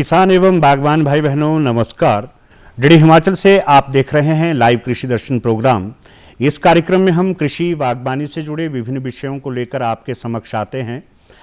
किसान एवं बागवान भाई बहनों नमस्कार। डीडी हिमाचल से आप देख रहे हैं लाइव कृषि दर्शन प्रोग्राम। इस कार्यक्रम में हम कृषि बागवानी से जुड़े विभिन्न विषयों को लेकर आपके समक्ष आते हैं।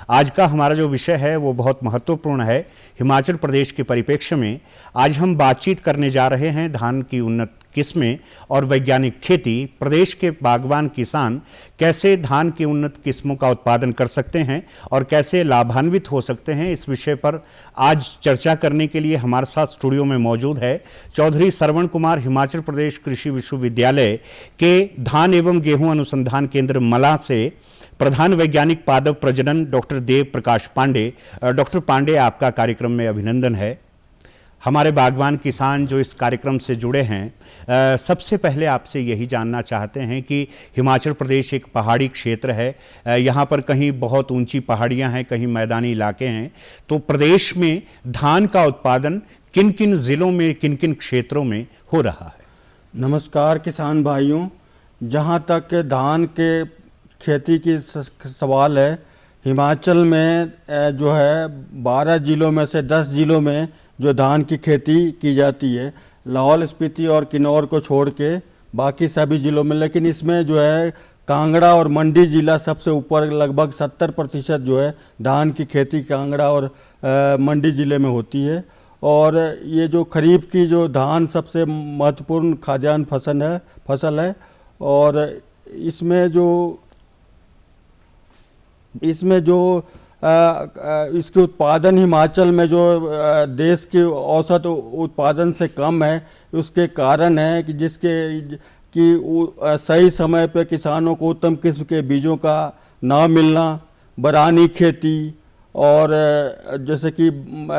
आज का हमारा जो विषय है वो बहुत महत्वपूर्ण है। हिमाचल प्रदेश के परिप्रेक्ष्य में आज हम बातचीत करने जा रहे हैं धान की उन्नत किस्में और वैज्ञानिक खेती। प्रदेश के बागवान किसान कैसे धान की उन्नत किस्मों का उत्पादन कर सकते हैं और कैसे लाभान्वित हो सकते हैं, इस विषय पर आज चर्चा करने के लिए हमारे साथ स्टूडियो में मौजूद है चौधरी श्रवण कुमार, हिमाचल प्रदेश कृषि विश्वविद्यालय के धान एवं गेहूं अनुसंधान केंद्र मलाह से प्रधान वैज्ञानिक पादप प्रजनन डॉक्टर देव प्रकाश पांडे। डॉक्टर पांडे, आपका कार्यक्रम में अभिनंदन है। हमारे बागवान किसान जो इस कार्यक्रम से जुड़े हैं, सबसे पहले आपसे यही जानना चाहते हैं कि हिमाचल प्रदेश एक पहाड़ी क्षेत्र है, यहाँ पर कहीं बहुत ऊंची पहाड़ियाँ हैं, कहीं मैदानी इलाके हैं। तो प्रदेश में धान का उत्पादन किन किन ज़िलों में, किन किन क्षेत्रों में हो रहा है? नमस्कार किसान भाइयों, जहाँ तक धान के खेती की सवाल है, हिमाचल में जो है 12 ज़िलों में से 10 ज़िलों में जो धान की खेती की जाती है, लाहौल स्पीति और किन्नौर को छोड़ के बाकी सभी ज़िलों में। लेकिन इसमें जो है कांगड़ा और मंडी ज़िला सबसे ऊपर, लगभग 70% जो है धान की खेती कांगड़ा और मंडी ज़िले में होती है। और ये जो खरीफ की जो धान सबसे महत्वपूर्ण खाद्यान्न फसल है और इसमें जो इसके उत्पादन हिमाचल में जो देश के औसत उत्पादन से कम है, उसके कारण है कि सही समय पे किसानों को उत्तम किस्म के बीजों का ना मिलना, बरानी खेती और जैसे कि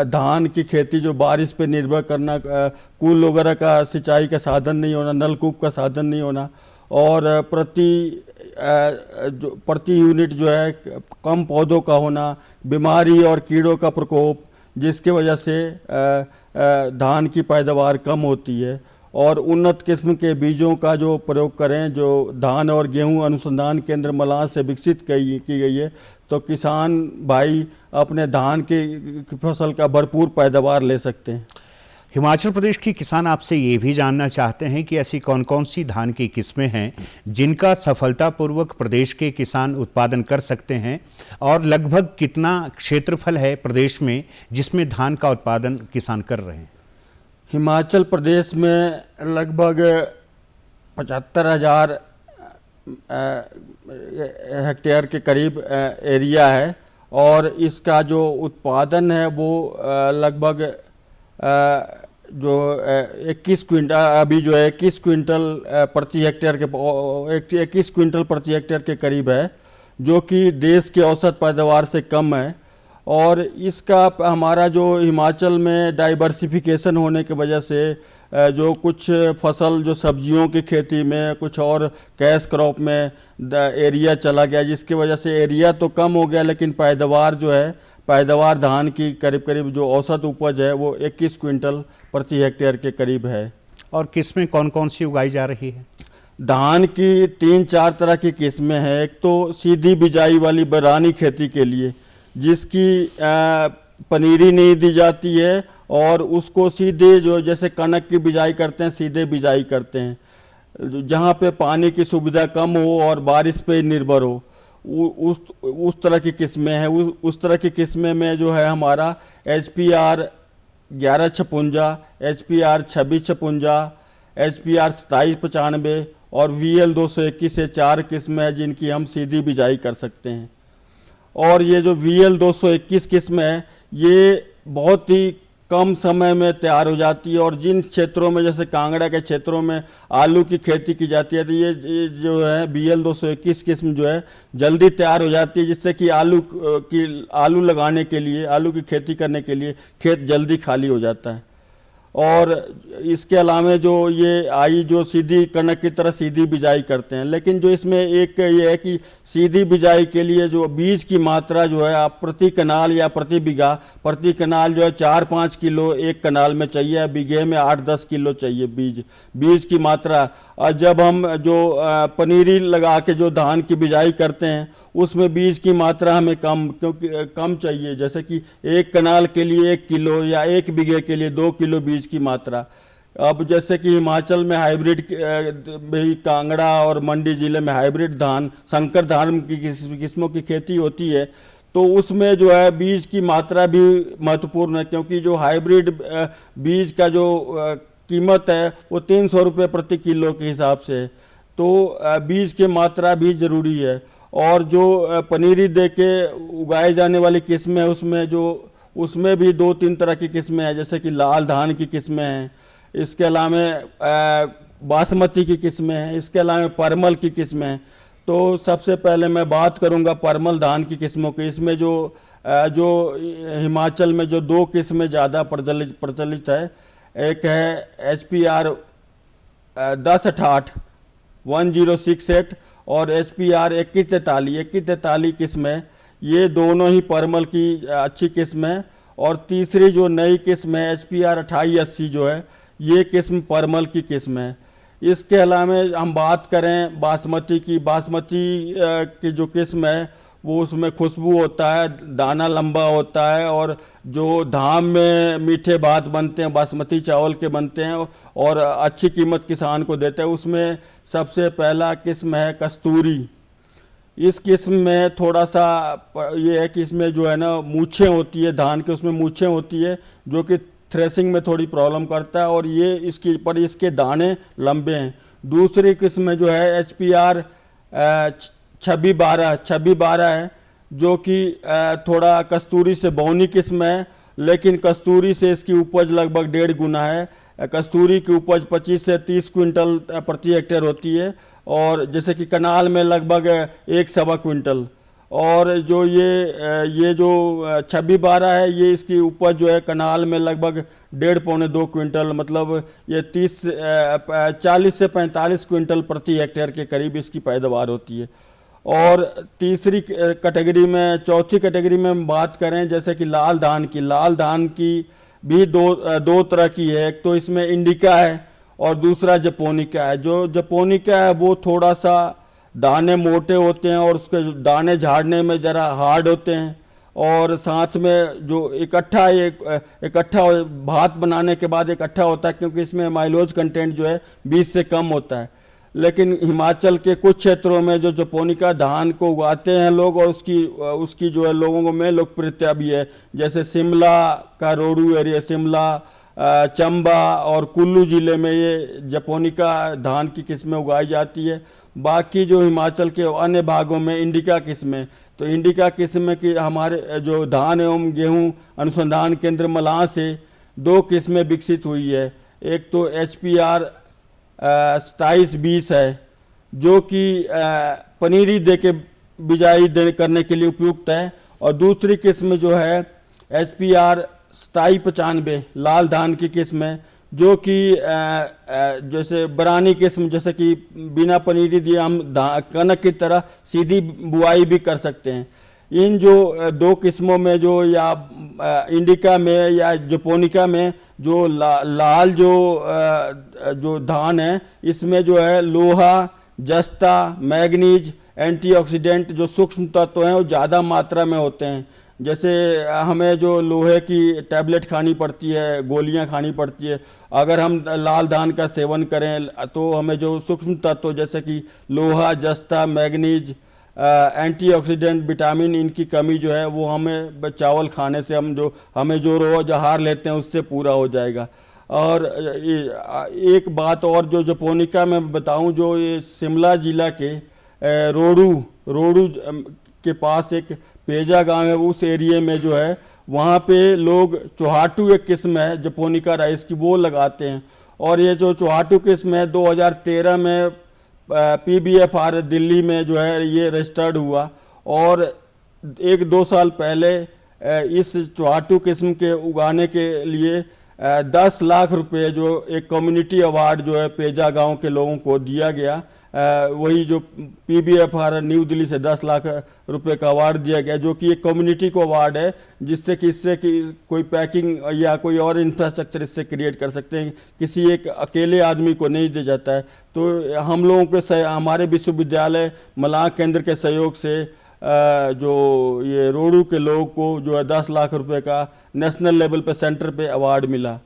धान की खेती जो बारिश पे निर्भर करना, कुल वगैरह का सिंचाई का साधन नहीं होना, नलकूप का साधन नहीं होना और प्रति यूनिट जो है कम पौधों का होना, बीमारी और कीड़ों का प्रकोप, जिसके वजह से धान की पैदावार कम होती है। और उन्नत किस्म के बीजों का जो प्रयोग करें, जो धान और गेहूं अनुसंधान केंद्र मलाह से विकसित की गई है, तो किसान भाई अपने धान की फसल का भरपूर पैदावार ले सकते हैं। हिमाचल प्रदेश के किसान आपसे ये भी जानना चाहते हैं कि ऐसी कौन कौन सी धान की किस्में हैं जिनका सफलतापूर्वक प्रदेश के किसान उत्पादन कर सकते हैं और लगभग कितना क्षेत्रफल है प्रदेश में जिसमें धान का उत्पादन किसान कर रहे हैं? हिमाचल प्रदेश में लगभग 75,000 हेक्टेयर के करीब एरिया है और इसका जो उत्पादन है वो लगभग जो 21 क्विंटल अभी जो है 21 क्विंटल प्रति हेक्टेयर के करीब है, जो कि देश के औसत पैदावार से कम है। और इसका हमारा जो हिमाचल में डाइवर्सिफिकेशन होने की वजह से जो कुछ फसल जो सब्जियों की खेती में, कुछ और कैश क्रॉप में एरिया चला गया, जिसकी वजह से एरिया तो कम हो गया लेकिन पैदावार धान की करीब जो औसत उपज है वो 21 क्विंटल प्रति हेक्टेयर के करीब है। और किस्में कौन कौन सी उगाई जा रही है? धान की 3-4 तरह की किस्में हैं। एक तो सीधी बिजाई वाली बरानी खेती के लिए, जिसकी पनीरी नहीं दी जाती है और उसको सीधे जो जैसे कनक की बिजाई करते हैं, सीधे बिजाई करते हैं, जहाँ पे पानी की सुविधा कम हो और बारिश पे निर्भर हो, उस तरह की किस्में हैं। उस तरह की किस्में में जो है हमारा HPR 1156, HPR 2656, HPR 2795 और VL 221 से 4 किस्में हैं जिनकी हम सीधी बिजाई कर सकते हैं। और ये जो VL 221 किस्म है ये बहुत ही कम समय में तैयार हो जाती है और जिन क्षेत्रों में जैसे कांगड़ा के क्षेत्रों में आलू की खेती की जाती है तो ये जो है VL 221 किस्म जो है जल्दी तैयार हो जाती है, जिससे कि आलू लगाने के लिए, आलू की खेती करने के लिए खेत जल्दी खाली हो जाता है। और इसके अलावा जो ये आई जो सीधी कणक की तरह सीधी बिजाई करते हैं, लेकिन जो इसमें एक ये है कि सीधी बिजाई के लिए जो बीज की मात्रा जो है आप प्रति कनाल या प्रति बीघा, प्रति कनाल जो है 4-5 किलो एक कनाल में चाहिए, बीघे में 8-10 किलो चाहिए बीज की मात्रा। और जब हम जो पनीरी लगा के जो धान की बिजाई करते हैं उसमें बीज की मात्रा हमें कम चाहिए, जैसे कि एक कनाल के लिए 1 किलो या 1 बीघे के लिए 2 किलो बीज की मात्रा। अब जैसे कि हिमाचल में हाइब्रिड भी कांगड़ा और मंडी जिले में हाइब्रिड धान, संकर धान की किस्मों की खेती होती है, तो उसमें जो है बीज की मात्रा भी महत्वपूर्ण है, क्योंकि जो हाइब्रिड बीज का जो कीमत है वो 300 रुपये प्रति किलो के हिसाब से है, तो बीज की मात्रा भी ज़रूरी है। और जो पनीरी दे के उगाए जाने वाली किस्में उसमें भी 2-3 तरह की किस्में हैं, जैसे कि लाल धान की किस्में हैं, इसके अलावा बासमती की किस्में हैं, इसके अलावा परमल की किस्में हैं। तो सबसे पहले मैं बात करूंगा परमल धान की किस्मों की। इसमें जो हिमाचल में जो 2 किस्में ज़्यादा प्रचलित है, एक है HPR 1068 1068 और HPR 2143 किस्में, ये दोनों ही परमल की अच्छी किस्म है। और तीसरी जो नई किस्म है HPR 2880 जो है, ये किस्म परमल की किस्म है। इसके अलावा हम बात करें बासमती की जो किस्म है वो उसमें खुशबू होता है, दाना लंबा होता है और जो धाम में मीठे भात बनते हैं बासमती चावल के बनते हैं और अच्छी कीमत किसान को देते हैं। उसमें सबसे पहला किस्म है कस्तूरी। इस किस्म में थोड़ा सा ये है कि इसमें जो है ना मूछें होती है, धान के उसमें मूछें होती है, जो कि थ्रेसिंग में थोड़ी प्रॉब्लम करता है और ये इसके दाने लंबे हैं। दूसरी किस्म में जो है HPR 2612 है, जो कि थोड़ा कस्तूरी से बौनी किस्म है, लेकिन कस्तूरी से इसकी उपज लगभग 1.5 गुना है। कस्तूरी की उपज 25 से 30 क्विंटल प्रति हेक्टेयर होती है और जैसे कि कनाल में लगभग 1-1.25 क्विंटल। और जो ये जो 2612 है, ये इसकी उपज जो है कनाल में लगभग 1.5-2 क्विंटल, मतलब ये 40 से 45 क्विंटल प्रति हेक्टेयर के करीब इसकी पैदावार होती है। और तीसरी कैटेगरी में, चौथी कैटेगरी में हम बात करें जैसे कि लाल धान की भी दो तरह की है। एक तो इसमें इंडिका है और दूसरा जपोनिका है। जो जपोनिका है वो थोड़ा सा दाने मोटे होते हैं और उसके दाने झाड़ने में ज़रा हार्ड होते हैं और साथ में जो इकट्ठा भात बनाने के बाद इकट्ठा होता है, क्योंकि इसमें माइलोज कंटेंट जो है 20 से कम होता है। लेकिन हिमाचल के कुछ क्षेत्रों में जो जपोनिका धान को उगाते हैं लोग और उसकी जो है लोगों में लोकप्रियता भी है, जैसे शिमला का रोडू एरिया, शिमला, चंबा और कुल्लू ज़िले में ये जपोनिका धान की किस्में उगाई जाती है। बाकी जो हिमाचल के अन्य भागों में इंडिका किस्में, तो इंडिका किस्म की हमारे जो धान एवं गेहूं अनुसंधान केंद्र मलाह से 2 किस्में विकसित हुई है। एक तो HPR 2720 है, जो कि पनीरी दे के बिजाई करने के लिए उपयुक्त है, और दूसरी किस्म जो है HPR 2795 लाल धान की किस्म है, जो कि जैसे बरानी किस्म, जैसे कि बिना पनीरी दिए हम कनक की तरह सीधी बुआई भी कर सकते हैं। इन जो 2 किस्मों में जो या इंडिका में या जपोनिका में जो लाल जो धान है, इसमें जो है लोहा, जस्ता, मैग्नीज, एंटीऑक्सीडेंट जो सूक्ष्म तत्व हैं वो ज़्यादा मात्रा में होते हैं। जैसे हमें जो लोहे की टैबलेट खानी पड़ती है, गोलियां खानी पड़ती है, अगर हम लाल धान का सेवन करें तो हमें जो सूक्ष्म तत्व जैसे कि लोहा, जस्ता, मैग्नीज, एंटीऑक्सीडेंट, विटामिन, इनकी कमी जो है वो हमें चावल खाने से हमें जो रोज़ आहार लेते हैं उससे पूरा हो जाएगा। और एक बात और जो जपोनिका में बताऊं, जो ये शिमला जिला के रोडू के पास एक पेजा गांव है, उस एरिए में जो है वहाँ पे लोग चौहाटू एक किस्म है जपोनिका राइस की, वो लगाते हैं। और ये जो चौहाटू किस्म है 2013 में PBFR दिल्ली में जो है ये रजिस्टर्ड हुआ, और 1-2 साल पहले इस चौहाटू किस्म के उगाने के लिए 10 लाख रुपए जो एक कम्युनिटी अवार्ड जो है पेजा गांव के लोगों को दिया गया। वही जो PBFR न्यू दिल्ली से 10 लाख रुपए का अवार्ड दिया गया, जो कि एक कम्युनिटी को अवार्ड है, जिससे कि इससे कि कोई पैकिंग या कोई और इंफ्रास्ट्रक्चर इससे क्रिएट कर सकते हैं, किसी एक अकेले आदमी को नहीं दिया जाता है। तो हम लोगों के हमारे विश्वविद्यालय मलाह केंद्र के सहयोग से जो ये रोडू के लोगों को जो है 10 लाख रुपए का नेशनल लेवल पे सेंटर पे अवार्ड मिला।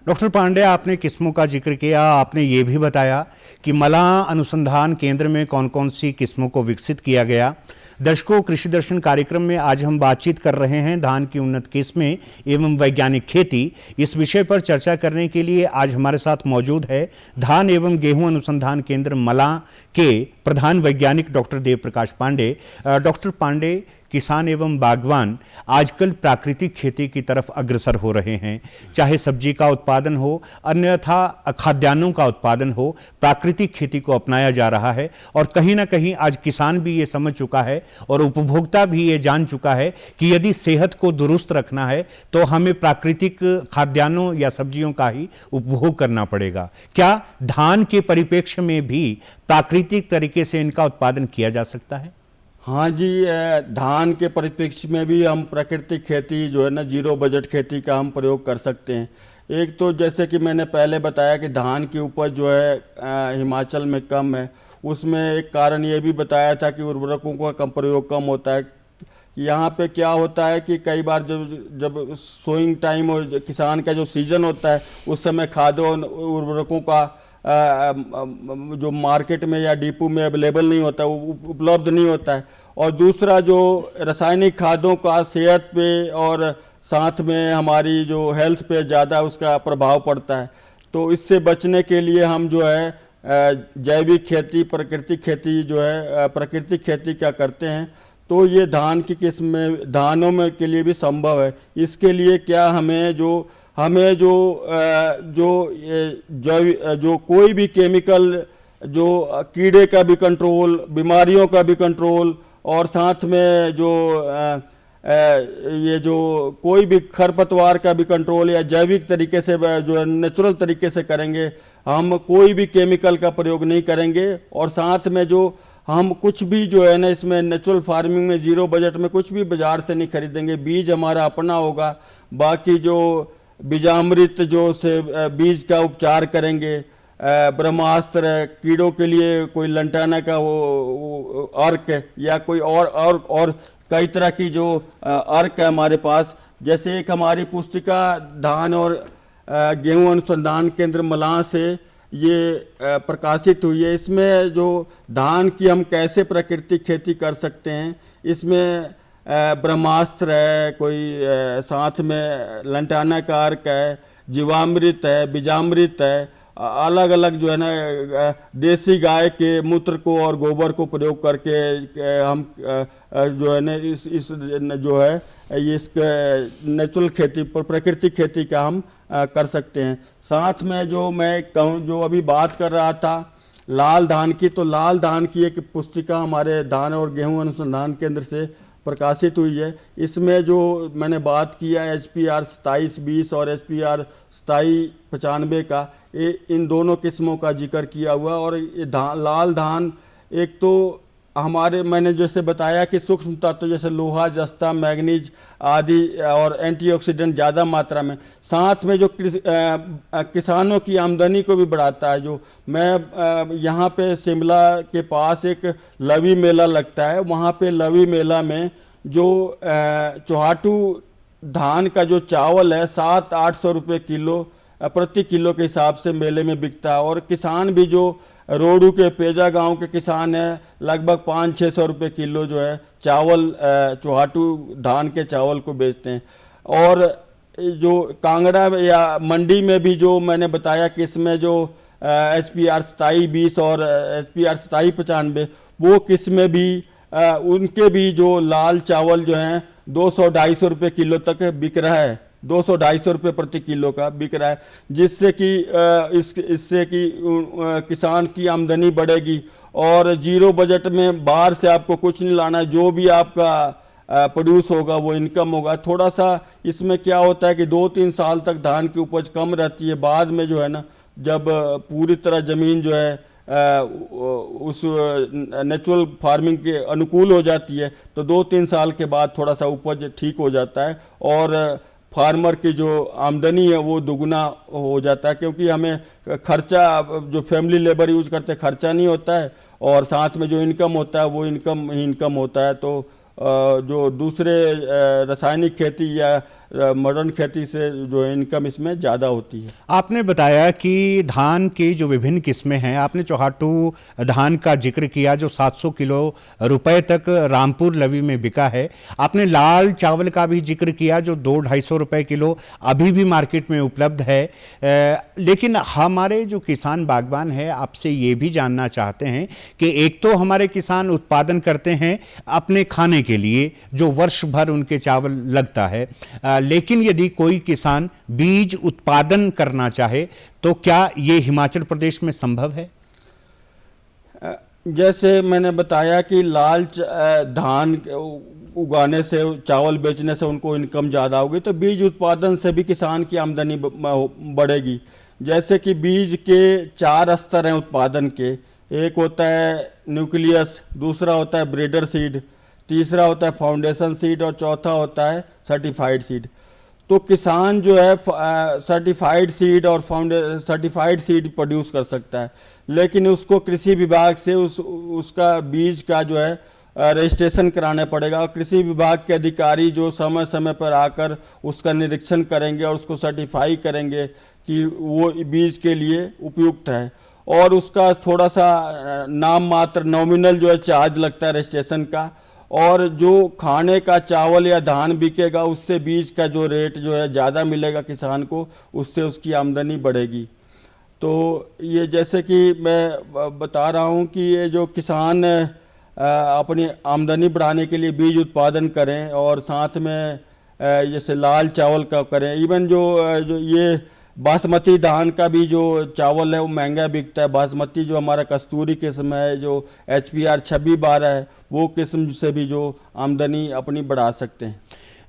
डॉक्टर पांडे, आपने किस्मों का जिक्र किया, आपने ये भी बताया कि मलाह अनुसंधान केंद्र में कौन कौन सी किस्मों को विकसित किया गया। दर्शकों, कृषि दर्शन कार्यक्रम में आज हम बातचीत कर रहे हैं धान की उन्नत किस्में एवं वैज्ञानिक खेती। इस विषय पर चर्चा करने के लिए आज हमारे साथ मौजूद है धान एवं गेहूं अनुसंधान केंद्र मलाह के प्रधान वैज्ञानिक डॉक्टर देव प्रकाश पांडे। डॉक्टर पांडे, किसान एवं बागवान आजकल प्राकृतिक खेती की तरफ अग्रसर हो रहे हैं। चाहे सब्जी का उत्पादन हो, अन्यथा खाद्यान्नों का उत्पादन हो, प्राकृतिक खेती को अपनाया जा रहा है। और कहीं ना कहीं आज किसान भी ये समझ चुका है और उपभोक्ता भी ये जान चुका है कि यदि सेहत को दुरुस्त रखना है तो हमें प्राकृतिक खाद्यान्नों या सब्जियों का ही उपभोग करना पड़ेगा। क्या धान के परिप्रेक्ष्य में भी प्राकृतिक तरीके से इनका उत्पादन किया जा सकता है? हाँ जी, धान के परिप्रेक्ष्य में भी हम प्राकृतिक खेती जो है ना, जीरो बजट खेती का हम प्रयोग कर सकते हैं। एक तो जैसे कि मैंने पहले बताया कि धान की उपज जो है हिमाचल में कम है, उसमें एक कारण ये भी बताया था कि उर्वरकों का कम प्रयोग कम होता है। यहाँ पे क्या होता है कि कई बार जब सोइंग टाइम और किसान का जो सीजन होता है, उस समय खादों उर्वरकों का जो मार्केट में या डिपो में अवेलेबल नहीं होता, उपलब्ध नहीं होता है। और दूसरा जो रासायनिक खादों का सेहत पे और साथ में हमारी जो हेल्थ पे ज़्यादा उसका प्रभाव पड़ता है। तो इससे बचने के लिए हम जो है जैविक खेती, प्राकृतिक खेती जो है प्राकृतिक खेती क्या करते हैं, तो ये धान की किस्म धानों में के लिए भी संभव है। इसके लिए क्या हमें जो कोई भी केमिकल, जो कीड़े का भी कंट्रोल, बीमारियों का भी कंट्रोल, और साथ में ये जो कोई भी खरपतवार का भी कंट्रोल या जैविक तरीके से जो नेचुरल तरीके से करेंगे। हम कोई भी केमिकल का प्रयोग नहीं करेंगे। और साथ में जो हम कुछ भी जो है ना, इसमें नेचुरल फार्मिंग में जीरो बजट में कुछ भी बाजार से नहीं खरीदेंगे, बीज हमारा अपना होगा। बाकी जो बीजामृत जो से बीज का उपचार करेंगे, ब्रह्मास्त्र कीड़ों के लिए कोई लंटाना का वो अर्क या कोई और कई तरह की जो अर्क है हमारे पास। जैसे एक हमारी पुस्तिका धान और गेहूं अनुसंधान केंद्र मलाह से ये प्रकाशित हुई है। इसमें जो धान की हम कैसे प्राकृतिक खेती कर सकते हैं, इसमें ब्रह्मास्त्र है, कोई साथ में लंटाना का अर्क है, जीवामृत है, बीजामृत है, अलग अलग जो है ना देसी गाय के मूत्र को और गोबर को प्रयोग करके हम जो है ना इस जो है इसके नेचुरल खेती पर प्राकृतिक खेती का हम कर सकते हैं। साथ में जो मैं कहूँ, जो अभी बात कर रहा था लाल धान की, तो लाल धान की एक पुस्तिका हमारे धान और गेहूं अनुसंधान केंद्र से प्रकाशित हुई है। इसमें जो मैंने बात किया HPR 2720 और HPR 2795 का, इन दोनों किस्मों का जिक्र किया हुआ। और ये लाल धान एक तो हमारे, मैंने जैसे बताया कि सूक्ष्म तत्व जैसे लोहा, जस्ता, मैग्नीज आदि और एंटीऑक्सीडेंट ज़्यादा मात्रा में, साथ में जो किसानों की आमदनी को भी बढ़ाता है। जो मैं यहाँ पे शिमला के पास एक लवी मेला लगता है, वहाँ पे लवी मेला में जो चौहाटू धान का जो चावल है 700-800 रुपये किलो प्रति किलो के हिसाब से मेले में बिकता है। और किसान भी जो रोडू के पेजा गांव के किसान हैं, लगभग 500-600 रुपये किलो जो है चावल चौहाटू धान के चावल को बेचते हैं। और जो कांगड़ा में या मंडी में भी जो मैंने बताया कि इसमें जो HPR 2720 और HPR 2795 वो किस्में भी उनके भी जो लाल चावल जो हैं 200-250 रुपये किलो तक बिक रहा है, 200-250 रुपये प्रति किलो का बिक रहा है, जिससे कि इससे कि किसान की आमदनी बढ़ेगी। और जीरो बजट में बाहर से आपको कुछ नहीं लाना, जो भी आपका प्रोड्यूस होगा, वो इनकम होगा। थोड़ा सा इसमें क्या होता है कि 2-3 साल तक धान की उपज कम रहती है, बाद में जो है ना जब पूरी तरह ज़मीन जो है उस नेचुरल फार्मिंग के अनुकूल हो जाती है, तो 2-3 साल के बाद थोड़ा सा उपज ठीक हो जाता है और फार्मर की जो आमदनी है वो दुगना हो जाता है, क्योंकि हमें खर्चा जो फैमिली लेबर यूज करते हैं खर्चा नहीं होता है, और साथ में जो इनकम होता है वो इनकम ही इनकम होता है। तो जो दूसरे रासायनिक खेती या मॉडर्न खेती से जो इनकम इसमें ज़्यादा होती है। आपने बताया कि धान की जो विभिन्न किस्में हैं, आपने चौहाटू धान का जिक्र किया जो 700 किलो रुपए तक रामपुर लवी में बिका है। आपने लाल चावल का भी जिक्र किया जो 200-250 रुपए किलो अभी भी मार्केट में उपलब्ध है। लेकिन हमारे जो किसान बागवान है आपसे ये भी जानना चाहते हैं कि एक तो हमारे किसान उत्पादन करते हैं अपने खाने के लिए जो वर्ष भर उनके चावल लगता है, लेकिन यदि कोई किसान बीज उत्पादन करना चाहे तो क्या ये हिमाचल प्रदेश में संभव है? जैसे मैंने बताया कि लाल धान उगाने से, चावल बेचने से उनको इनकम ज़्यादा होगी, तो बीज उत्पादन से भी किसान की आमदनी बढ़ेगी। जैसे कि बीज के 4 स्तर हैं उत्पादन के। एक होता है न्यूक्लियस, दूसरा होता है ब्रीडर सीड, तीसरा होता है फाउंडेशन सीड और चौथा होता है सर्टिफाइड सीड। तो किसान जो है सर्टिफाइड सीड और सर्टिफाइड सीड प्रोड्यूस कर सकता है, लेकिन उसको कृषि विभाग से उसका बीज का जो है रजिस्ट्रेशन कराना पड़ेगा, और कृषि विभाग के अधिकारी जो समय समय पर आकर उसका निरीक्षण करेंगे और उसको सर्टिफाई करेंगे कि वो बीज के लिए उपयुक्त है। और उसका थोड़ा सा नाम मात्र नॉमिनल जो है चार्ज लगता है रजिस्ट्रेशन का, और जो खाने का चावल या धान बिकेगा उससे बीज का जो रेट जो है ज़्यादा मिलेगा किसान को, उससे उसकी आमदनी बढ़ेगी। तो ये जैसे कि मैं बता रहा हूँ कि ये जो किसान अपनी आमदनी बढ़ाने के लिए बीज उत्पादन करें और साथ में जैसे लाल चावल का करें। इवन जो ये बासमती धान का भी जो चावल है वो महंगा बिकता है। बासमती जो हमारा कस्तूरी किस्म है, जो HPR 2612 है, वो किस्म से भी जो आमदनी अपनी बढ़ा सकते हैं।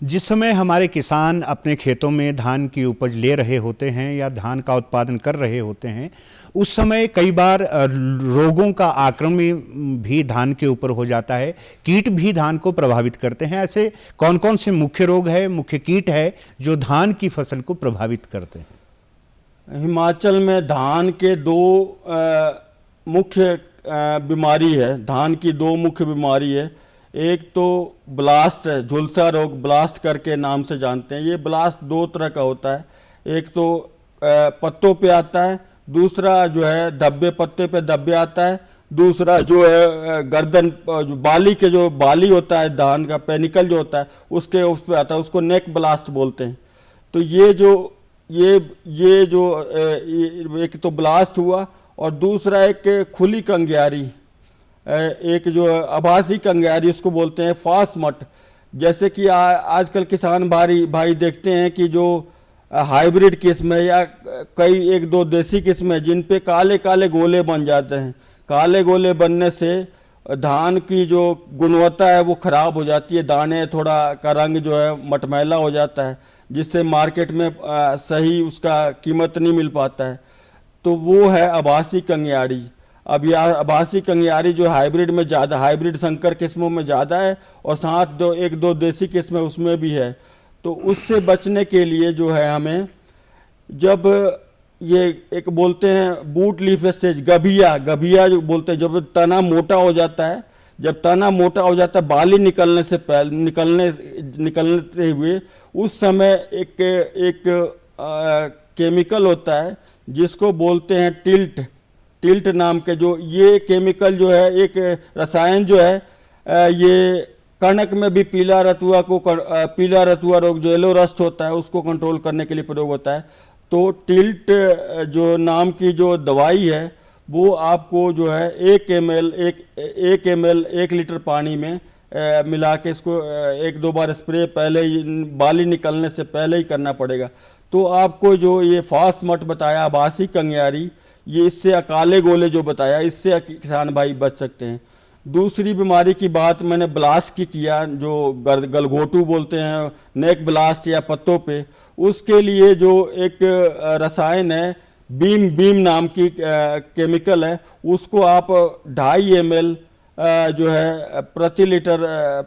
जिस समय हमारे किसान अपने खेतों में धान की उपज ले रहे होते हैं या धान का उत्पादन कर रहे होते हैं, उस समय कई बार रोगों का आक्रमण भी धान के ऊपर हो जाता है, कीट भी धान को प्रभावित करते हैं। ऐसे कौन कौन से मुख्य रोग है, मुख्य कीट है जो धान की फसल को प्रभावित करते हैं? हिमाचल में धान के 2 मुख्य बीमारी है। धान की 2 मुख्य बीमारी है। एक तो ब्लास्ट है, झुलसा रोग, ब्लास्ट करके नाम से जानते हैं। ये ब्लास्ट 2 तरह का होता है। एक तो पत्तों पे आता है, दूसरा जो है धब्बे, पत्ते पे धब्बे आता है। दूसरा जो है गर्दन, जो बाली के जो बाली होता है धान का, पेनिकल जो होता है उसके उस पे आता है, उसको नेक ब्लास्ट बोलते हैं। तो ये जो एक तो ब्लास्ट हुआ, और दूसरा एक खुली कंगियारी, एक जो आभासी कंगियारी उसको बोलते हैं, फास्मट। जैसे कि आजकल किसान भाई देखते हैं कि जो हाइब्रिड किस्म है या कई 1-2 देसी किस्म है जिन पे काले काले गोले बन जाते हैं। काले गोले बनने से धान की जो गुणवत्ता है वो ख़राब हो जाती है, दाने थोड़ा का रंग जो है मटमैला हो जाता है, जिससे मार्केट में सही उसका कीमत नहीं मिल पाता है। तो वो है आभासी कंगियारी। अब यह आभासी कंगियारी जो हाइब्रिड में ज़्यादा, हाइब्रिड संकर किस्मों में ज़्यादा है, और साथ 1-2 देसी किस्में उसमें भी है। तो उससे बचने के लिए जो है हमें, जब ये एक बोलते हैं बूट लीफ स्टेज, गभिया जो बोलते हैं, जब तना मोटा हो जाता है, जब तना मोटा हो जाता है बाली निकलने से पहले, निकलते हुए उस समय एक केमिकल होता है जिसको बोलते हैं टिल्ट नाम के। जो ये केमिकल जो है, एक रसायन जो है, ये कणक में भी पीला रतुआ रोग जो येलो रस्ट होता है उसको कंट्रोल करने के लिए प्रयोग होता है। तो टिल्ट जो नाम की जो दवाई है वो आपको जो है 1 ml 1 लीटर पानी में मिला के इसको 1-2 बार स्प्रे पहले ही, बाली निकलने से पहले ही करना पड़ेगा। तो आपको जो ये फास्मट बताया, आभासी कंगियारी, ये इससे काले गोले जो बताया, इससे किसान भाई बच सकते हैं। दूसरी बीमारी की बात मैंने ब्लास्ट की किया, जो गलघोटू बोलते हैं, नेक ब्लास्ट या पत्तों पे, उसके लिए जो एक रसायन है बीम नाम की केमिकल है, उसको आप 2.5 ml जो है प्रति लीटर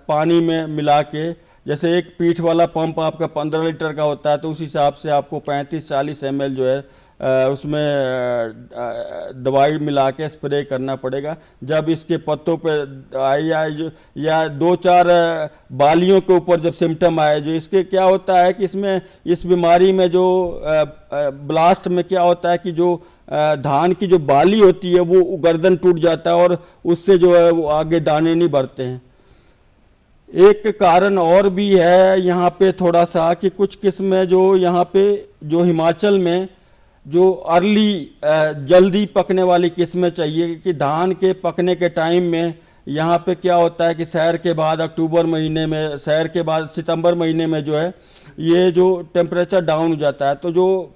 पानी में मिला के, जैसे एक पीठ वाला पंप आपका 15 लीटर का होता है तो उस हिसाब से आपको 35-40 ml जो है उसमें दवाई मिला के स्प्रे करना पड़ेगा। जब इसके पत्तों पे आए या 2-4 बालियों के ऊपर जब सिम्टम आए, जो इसके क्या होता है कि इसमें इस बीमारी में जो ब्लास्ट में क्या होता है कि जो धान की जो बाली होती है वो गर्दन टूट जाता है और उससे जो है वो आगे दाने नहीं बढ़ते हैं। एक कारण और भी है यहाँ पे थोड़ा सा कि कुछ किस्में जो यहाँ पे जो हिमाचल में जो अर्ली जल्दी पकने वाली किस्में चाहिए, कि धान के पकने के टाइम में यहाँ पे क्या होता है कि सैर के बाद अक्टूबर महीने में, सैर के बाद सितंबर महीने में जो है ये जो टेम्परेचर डाउन हो जाता है, तो जो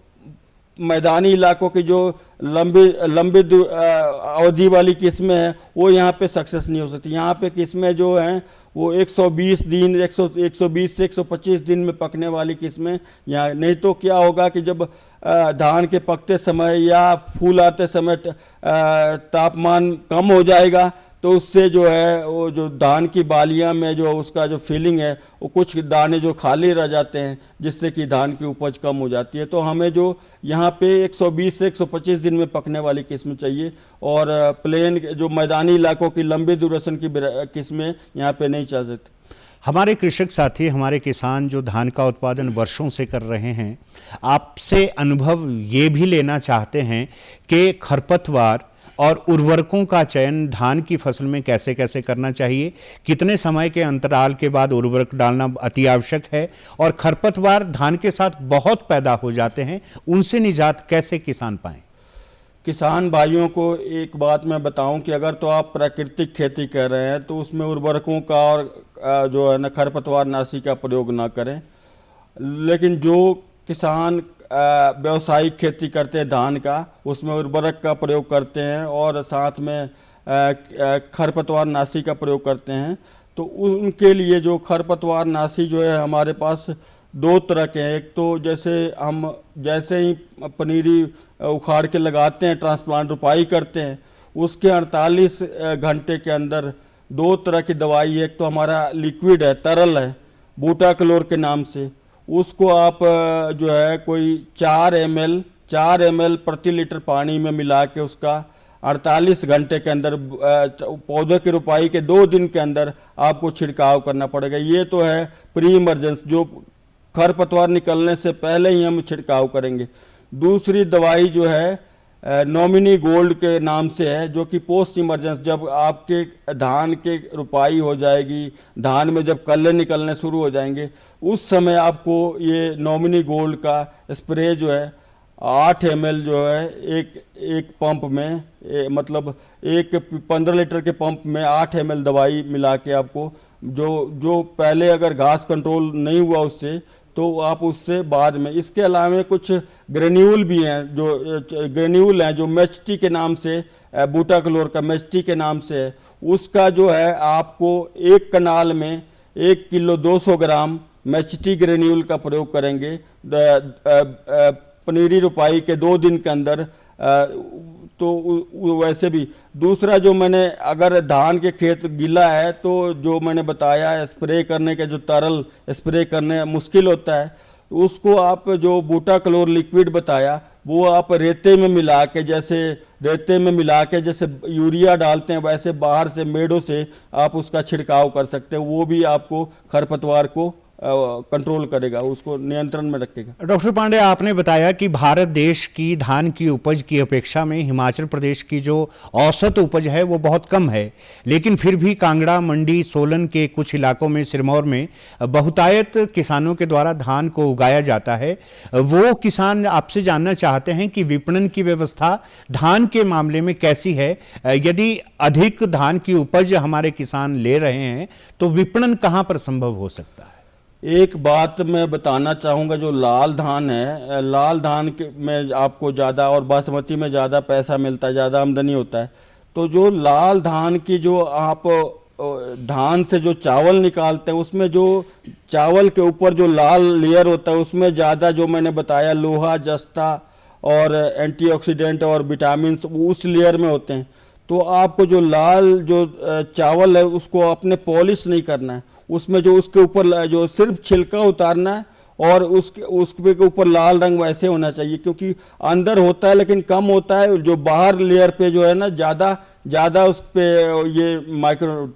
मैदानी इलाकों की जो लंबी अवधि वाली किस्में हैं वो यहाँ पे सक्सेस नहीं हो सकती। यहाँ पे किस्में जो हैं वो 120 दिन 120 से 125 दिन में पकने वाली किस्में यहाँ, नहीं तो क्या होगा कि जब धान के पकते समय या फूल आते समय तापमान कम हो जाएगा तो उससे जो है वो जो धान की बालियां में जो उसका जो फीलिंग है वो कुछ दाने जो खाली रह जाते हैं, जिससे कि धान की उपज कम हो जाती है। तो हमें जो यहाँ पे 120 से 125 दिन में पकने वाली किस्म चाहिए और प्लेन जो मैदानी इलाकों की लंबी ड्यूरेशन की किस्में यहाँ पे नहीं चल सकती। हमारे कृषक साथी, हमारे किसान जो धान का उत्पादन वर्षों से कर रहे हैं, आपसे अनुभव ये भी लेना चाहते हैं कि खरपतवार और उर्वरकों का चयन धान की फसल में कैसे कैसे करना चाहिए, कितने समय के अंतराल के बाद उर्वरक डालना अति आवश्यक है, और खरपतवार धान के साथ बहुत पैदा हो जाते हैं, उनसे निजात कैसे किसान पाएं? किसान भाइयों को एक बात मैं बताऊं कि अगर तो आप प्राकृतिक खेती कर रहे हैं तो उसमें उर्वरकों का और जो है ना खरपतवार नाशी का प्रयोग ना करें। लेकिन जो किसान व्यावसायिक खेती करते हैं धान का, उसमें उर्वरक का प्रयोग करते हैं और साथ में खरपतवार नाशी का प्रयोग करते हैं, तो उनके लिए जो खरपतवार नाशी जो है हमारे पास 2 तरह के हैं। एक तो जैसे ही पनीरी उखाड़ के लगाते हैं, ट्रांसप्लांट रुपाई करते हैं, उसके 48 घंटे के अंदर 2 तरह की दवाई है। एक तो हमारा लिक्विड है, तरल है, बूटाक्लोर के नाम से, उसको आप जो है कोई 4 ml प्रति लीटर पानी में मिला के उसका 48 घंटे के अंदर पौधे की रुपाई के 2 दिन के अंदर आपको छिड़काव करना पड़ेगा। ये तो है प्री इमरजेंसी, जो खरपतवार निकलने से पहले ही हम छिड़काव करेंगे। दूसरी दवाई जो है नॉमिनी गोल्ड के नाम से है, जो कि पोस्ट इमरजेंसी, जब आपके धान के रुपाई हो जाएगी, धान में जब कल्ले निकलने शुरू हो जाएंगे, उस समय आपको ये नॉमिनी गोल्ड का स्प्रे जो है 8 ml जो है एक पंप में, मतलब एक 15 लीटर के पंप में 8 ml दवाई मिला के आपको, जो पहले अगर घास कंट्रोल नहीं हुआ उससे, तो आप उससे बाद में। इसके अलावा कुछ ग्रेन्यूल भी हैं, जो मेचटी के नाम से, बूटाक्लोर का मेचटी के नाम से है, उसका जो है आपको 1 कनाल में 1 किलो 200 ग्राम मेचटी ग्रेन्यूल का प्रयोग करेंगे पनीरी रुपाई के 2 दिन के अंदर। तो वैसे भी दूसरा जो मैंने, अगर धान के खेत गीला है तो जो मैंने बताया स्प्रे करने के, जो तरल स्प्रे करने मुश्किल होता है, उसको आप जो बूटाक्लोर लिक्विड बताया वो आप रेते में मिला के, जैसे यूरिया डालते हैं वैसे बाहर से मेड़ों से आप उसका छिड़काव कर सकते हैं। वो भी आपको खरपतवार को कंट्रोल करेगा, उसको नियंत्रण में रखेगा। डॉक्टर पांडे, आपने बताया कि भारत देश की धान की उपज की अपेक्षा में हिमाचल प्रदेश की जो औसत उपज है वो बहुत कम है, लेकिन फिर भी कांगड़ा, मंडी, सोलन के कुछ इलाकों में, सिरमौर में बहुतायत किसानों के द्वारा धान को उगाया जाता है। वो किसान आपसे जानना चाहते हैं कि विपणन की व्यवस्था धान के मामले में कैसी है? यदि अधिक धान की उपज हमारे किसान ले रहे हैं तो विपणन कहाँ पर संभव हो सकता है? एक बात मैं बताना चाहूँगा, जो लाल धान है, लाल धान में आपको ज़्यादा और बासमती में ज़्यादा पैसा मिलता है, ज़्यादा आमदनी होता है। तो जो लाल धान की जो आप धान से जो चावल निकालते हैं उसमें जो चावल के ऊपर जो लाल लेयर होता है उसमें ज़्यादा जो मैंने बताया लोहा, जस्ता और एंटीऑक्सीडेंट और विटामिन उस लेयर में होते हैं। तो आपको जो लाल जो चावल है उसको आपने पॉलिश नहीं करना है, उसमें जो उसके ऊपर जो सिर्फ छिलका उतारना है और उसके ऊपर लाल रंग वैसे होना चाहिए, क्योंकि अंदर होता है लेकिन कम होता है, जो बाहर लेयर पे जो है ना ज़्यादा उस पे ये माइक्रो।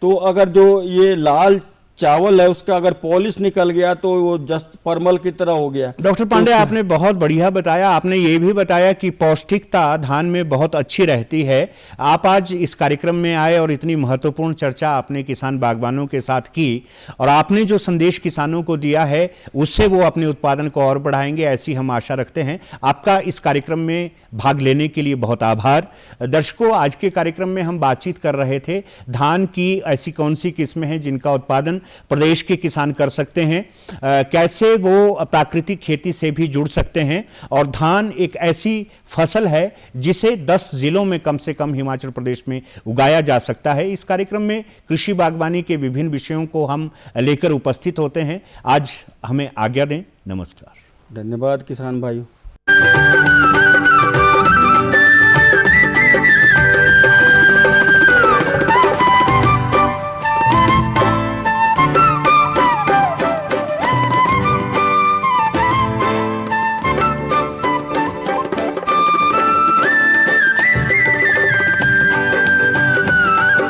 तो अगर जो ये लाल चावल है उसका अगर पॉलिश निकल गया तो वो जस्ट परमल की तरह हो गया। डॉक्टर पांडे, आपने बहुत बढ़िया बताया। आपने ये भी बताया कि पौष्टिकता धान में बहुत अच्छी रहती है। आप आज इस कार्यक्रम में आए और इतनी महत्वपूर्ण चर्चा आपने किसान बागवानों के साथ की, और आपने जो संदेश किसानों को दिया है उससे वो अपने उत्पादन को और बढ़ाएंगे, ऐसी हम आशा रखते हैं। आपका इस कार्यक्रम में भाग लेने के लिए बहुत आभार। दर्शकों, आज के कार्यक्रम में हम बातचीत कर रहे थे धान की ऐसी कौन सी किस्में हैं जिनका उत्पादन प्रदेश के किसान कर सकते हैं, कैसे वो प्राकृतिक खेती से भी जुड़ सकते हैं, और धान एक ऐसी फसल है जिसे 10 जिलों में कम से कम हिमाचल प्रदेश में उगाया जा सकता है। इस कार्यक्रम में कृषि बागवानी के विभिन्न विषयों को हम लेकर उपस्थित होते हैं। आज हमें आज्ञा दें। नमस्कार। धन्यवाद किसान भाइयों।